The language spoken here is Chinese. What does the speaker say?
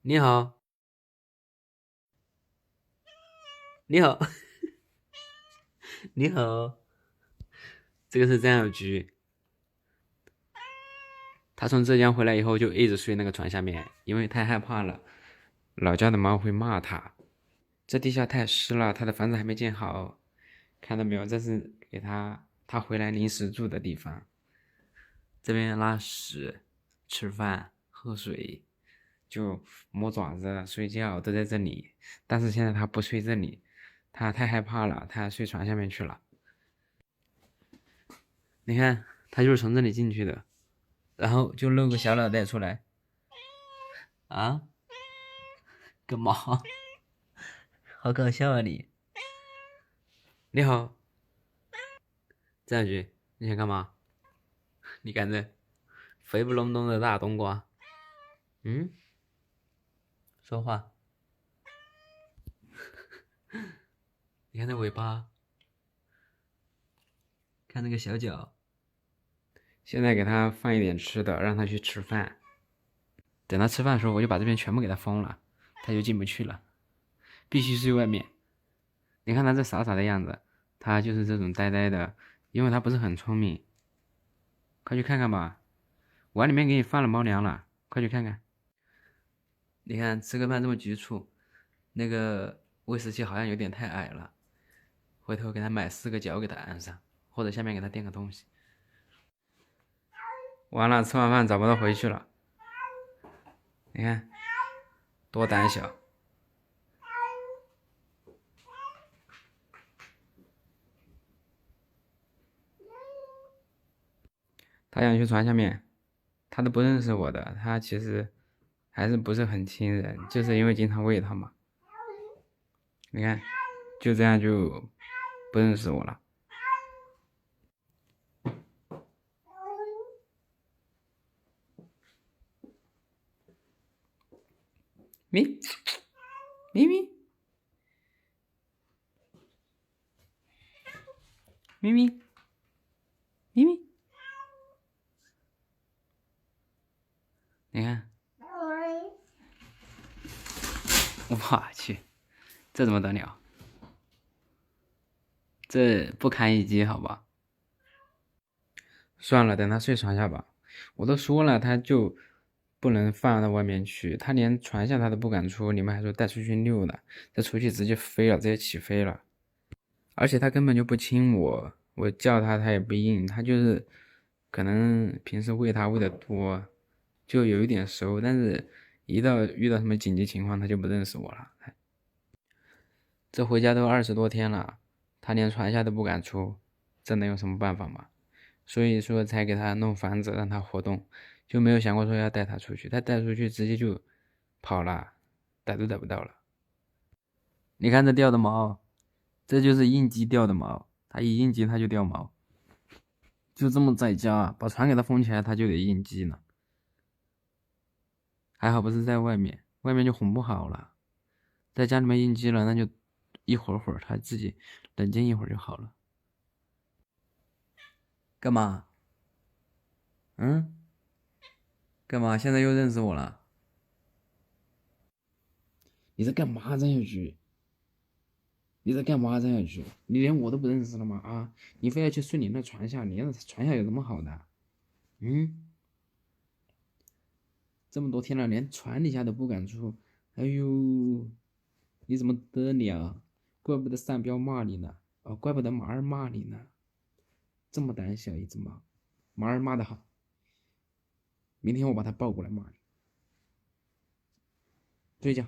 你好，你好，你好，这个是张小菊，他从浙江回来以后就一直睡那个床下面，因为太害怕了，老家的猫会骂他。这地下太湿了，他的房子还没建好，看到没有？这是给他回来临时住的地方。这边拉屎、吃饭、喝水，就摸爪子、睡觉都在这里。但是现在他不睡这里，他太害怕了，他睡床下面去了。你看，他就是从这里进去的，然后就露个小脑袋出来。啊？干嘛？好搞笑啊你！你好，张小菊，你想干嘛？你看这肥不隆咚的大冬瓜，嗯，说话。你看这尾巴，看那个小脚。现在给他放一点吃的，让他去吃饭。等他吃饭的时候，我就把这边全部给他封了，他就进不去了，必须睡外面。你看他这傻傻的样子，他就是这种呆呆的，因为他不是很聪明。快去看看吧，碗里面给你放了猫粮了，快去看看。你看吃个饭这么局促，那个喂食器好像有点太矮了，回头给他买4个脚给他安上，或者下面给他垫个东西。完了，吃完饭找不到回去了，你看多胆小。他想去床下面，他都不认识我的，他其实还是不是很亲人，就是因为经常喂他嘛。你看，就这样就不认识我了。咪咪咪咪咪咪咪，你看，我去，这怎么得了？这不堪一击，好吧？算了，等他睡床下吧。我都说了，他就不能放到外面去，他连床下他都不敢出，你们还说带出去遛呢，这出去直接飞了，直接起飞了。而且他根本就不亲我，我叫他他也不应，他就是可能平时喂他喂的多，就有一点熟，但是遇到什么紧急情况他就不认识我了。这回家都20多天了，他连床下都不敢出，这能有什么办法吗？所以说才给他弄房子让他活动，就没有想过说要带他出去，他带出去直接就跑了，逮都逮不到了。你看这掉的毛，这就是应激掉的毛，他一应激他就掉毛，就这么在家把船给他封起来，他就得应激了。还好不是在外面，外面就哄不好了，在家里面应激了，那就一会儿他自己冷静一会儿就好了。干嘛？嗯？干嘛？现在又认识我了？你在干嘛，张小菊？你在干嘛，张小菊？你连我都不认识了吗？啊！你非要去睡你那床下，你那床下有什么好的？嗯？这么多天了，连床底下都不敢出，哎呦，你怎么得了？怪不得上彪骂你呢，哦，怪不得马儿骂你呢，这么胆小一只猫，马儿骂得好，明天我把它抱过来骂你，睡觉。